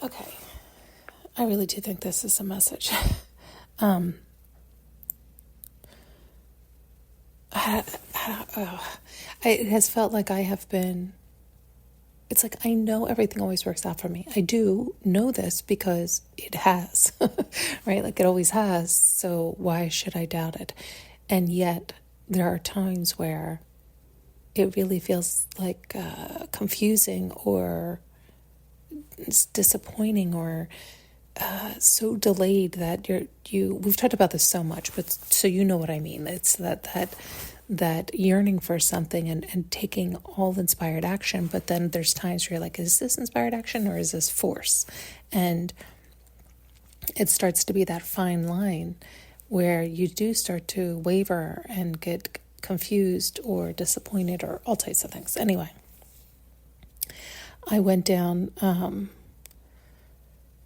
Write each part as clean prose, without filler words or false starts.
Okay. I really do think this is a message. It has felt like I have been, it's like I know everything always works out for me. I do know this because it has, right? Like it always has. So why should I doubt it? And yet there are times where it really feels like confusing or it's disappointing or so delayed that we've talked about this so much, but so you know what I mean. It's that yearning for something and taking all inspired action, but then there's times where you're like, is this inspired action or is this force? And it starts to be that fine line where you do start to waver and get confused or disappointed or all types of things. Anyway, I went down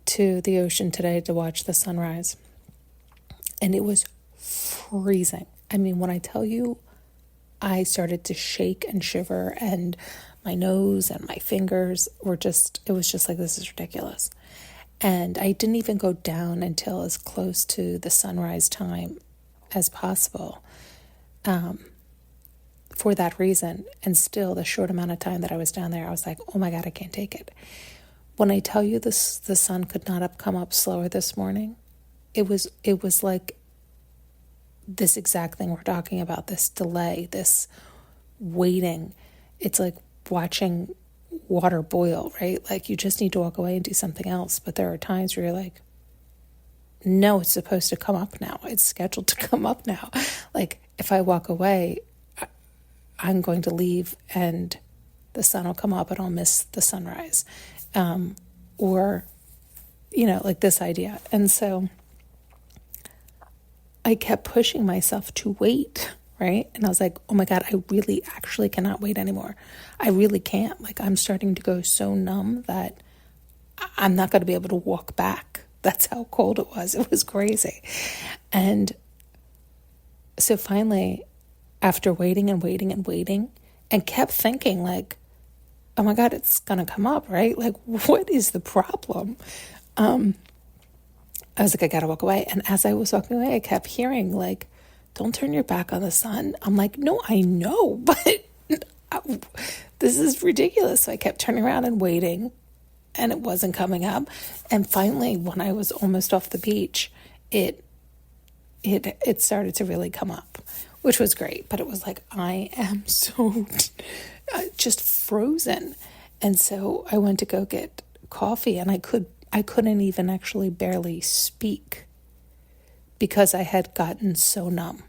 to the ocean today to watch the sunrise, and it was freezing. I mean, when I tell you, I started to shake and shiver, and my nose and my fingers were it was just like, this is ridiculous. And I didn't even go down until as close to the sunrise time as possible for that reason. And still, the short amount of time that I was down there, I was like, oh my God, I can't take it. When I tell you this, the sun could not have come up slower this morning, it was like this exact thing we're talking about, this delay, this waiting. It's like watching water boil, right? Like you just need to walk away and do something else. But there are times where you're like, no, it's supposed to come up now. It's scheduled to come up now. Like if I walk away, I'm going to leave and the sun will come up and I'll miss the sunrise. Or, like this idea. And so I kept pushing myself to wait, right? And I was like, oh my God, I really actually cannot wait anymore. I really can't. Like I'm starting to go so numb that I'm not going to be able to walk back. That's how cold it was. It was crazy. And so finally, after waiting and waiting and waiting and kept thinking like, oh my God, it's going to come up, right? Like, what is the problem? I was like, I got to walk away. And as I was walking away, I kept hearing like, don't turn your back on the sun. I'm like, no, I know, but this is ridiculous. So I kept turning around and waiting and it wasn't coming up. And finally, when I was almost off the beach, it started to really come up, which was great. But it was like, I am so just frozen. And so I went to go get coffee and I couldn't even actually barely speak because I had gotten so numb.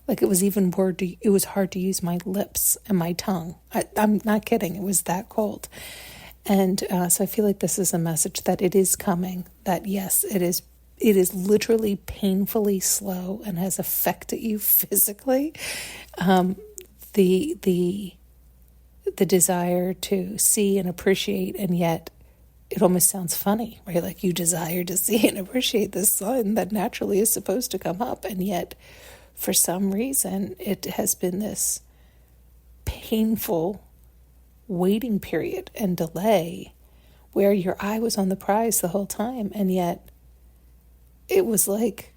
Like it was it was hard to use my lips and my tongue. I'm not kidding. It was that cold. And so I feel like this is a message that it is coming, that yes, it is literally painfully slow and has affected you physically. The desire to see and appreciate, and yet it almost sounds funny, right? Like you desire to see and appreciate the sun that naturally is supposed to come up, and yet for some reason it has been this painful waiting period and delay where your eye was on the prize the whole time, and yet it was like,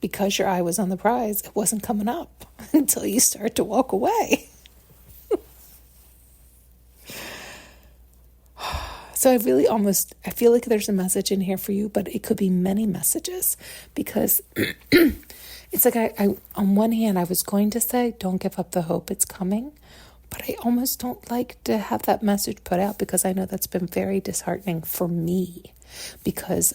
because your eye was on the prize, it wasn't coming up until you start to walk away. So I feel like there's a message in here for you, but it could be many messages, because it's like I on one hand, I was going to say, don't give up the hope, it's coming. But I almost don't like to have that message put out, because I know that's been very disheartening for me, because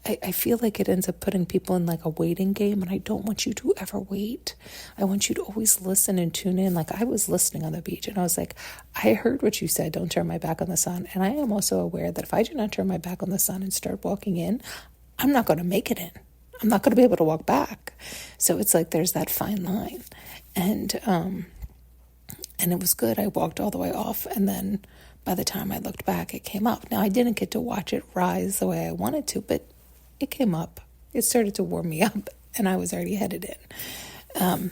I feel like it ends up putting people in like a waiting game, and I don't want you to ever wait. I want you to always listen and tune in. Like I was listening on the beach and I was like, I heard what you said, don't turn my back on the sun. And I am also aware that if I do not turn my back on the sun and start walking in, I'm not going to make it in. I'm not going to be able to walk back. So it's like there's that fine line. And it was good. I walked all the way off, and then by the time I looked back, it came up. Now I didn't get to watch it rise the way I wanted to, but it came up. It started to warm me up, and I was already headed in.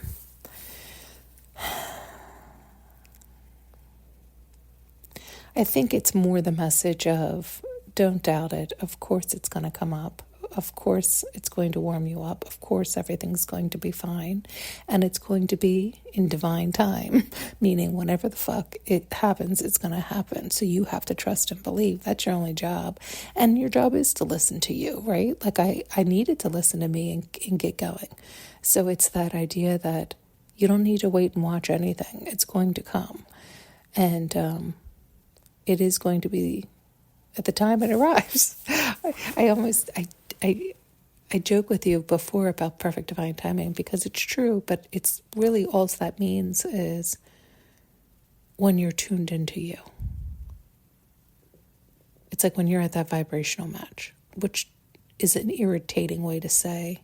I think it's more the message of don't doubt it. Of course it's going to come up. Of course it's going to warm you up. Of course everything's going to be fine. And it's going to be in divine time, meaning whenever the fuck it happens, it's going to happen. So you have to trust and believe. That's your only job. And your job is to listen to you, right? Like I needed to listen to me and get going. So it's that idea that you don't need to wait and watch anything. It's going to come. And it is going to be at the time it arrives. I joke with you before about perfect divine timing because it's true, but it's really all that means is when you're tuned into you. It's like when you're at that vibrational match, which is an irritating way to say.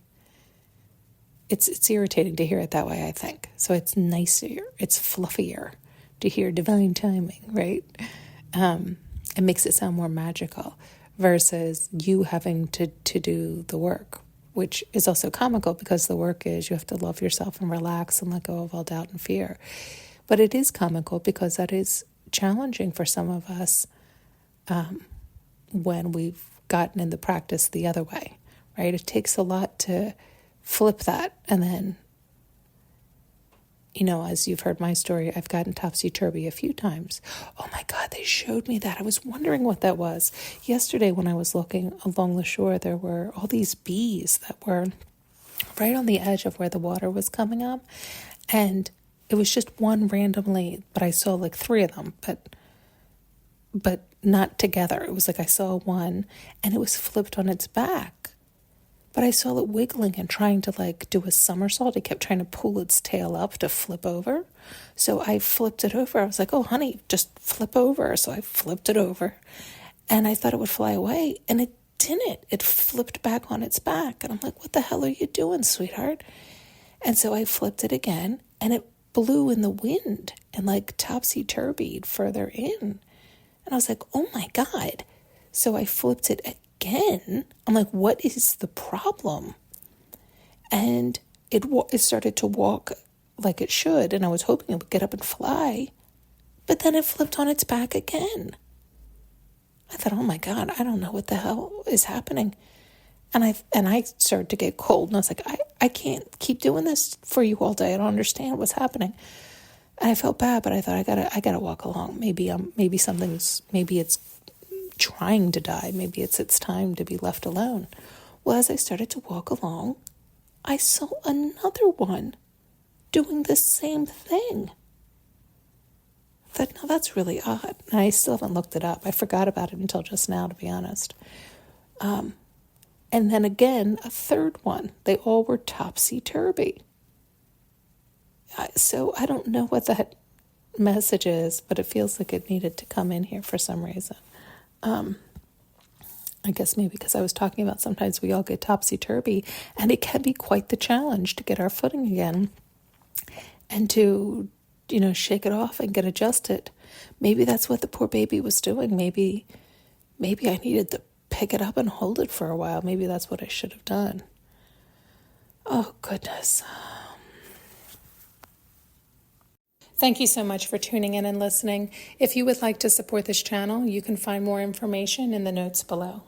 It's irritating to hear it that way, I think. So it's nicer, it's fluffier to hear divine timing, right? It makes it sound more magical versus you having to do the work, which is also comical because the work is you have to love yourself and relax and let go of all doubt and fear. But it is comical because that is challenging for some of us when we've gotten in the practice the other way, right? It takes a lot to flip that. And then, as you've heard my story, I've gotten topsy-turvy a few times. Oh my God, they showed me that. I was wondering what that was. Yesterday when I was looking along the shore, there were all these bees that were right on the edge of where the water was coming up. And it was just one randomly, but I saw like 3 of them, but not together. It was like I saw one and it was flipped on its back. But I saw it wiggling and trying to do a somersault. It kept trying to pull its tail up to flip over. So I flipped it over. I was like, oh, honey, just flip over. So I flipped it over. And I thought it would fly away. And it didn't. It flipped back on its back. And I'm like, what the hell are you doing, sweetheart? And so I flipped it again. And it blew in the wind and topsy-turvied further in. And I was like, oh, my God. So I flipped it again. I'm like, what is the problem? And it started to walk like it should, and I was hoping it would get up and fly, but then it flipped on its back again. I thought, oh my God, I don't know what the hell is happening. And I started to get cold, and I was like, I can't keep doing this for you all day. I don't understand what's happening. And I felt bad, but I thought I gotta walk along. Maybe it's trying to die. Maybe it's time to be left alone. Well, as I started to walk along, I saw another one doing the same thing. I thought, no, that's really odd. And I still haven't looked it up. I forgot about it until just now, to be honest. And then again, a third one. They all were topsy-turvy. So I don't know what that message is, but it feels like it needed to come in here for some reason. I guess maybe because I was talking about sometimes we all get topsy-turvy, and it can be quite the challenge to get our footing again and to, shake it off and get adjusted. Maybe that's what the poor baby was doing. Maybe I needed to pick it up and hold it for a while. Maybe that's what I should have done. Oh, goodness. Thank you so much for tuning in and listening. If you would like to support this channel, you can find more information in the notes below.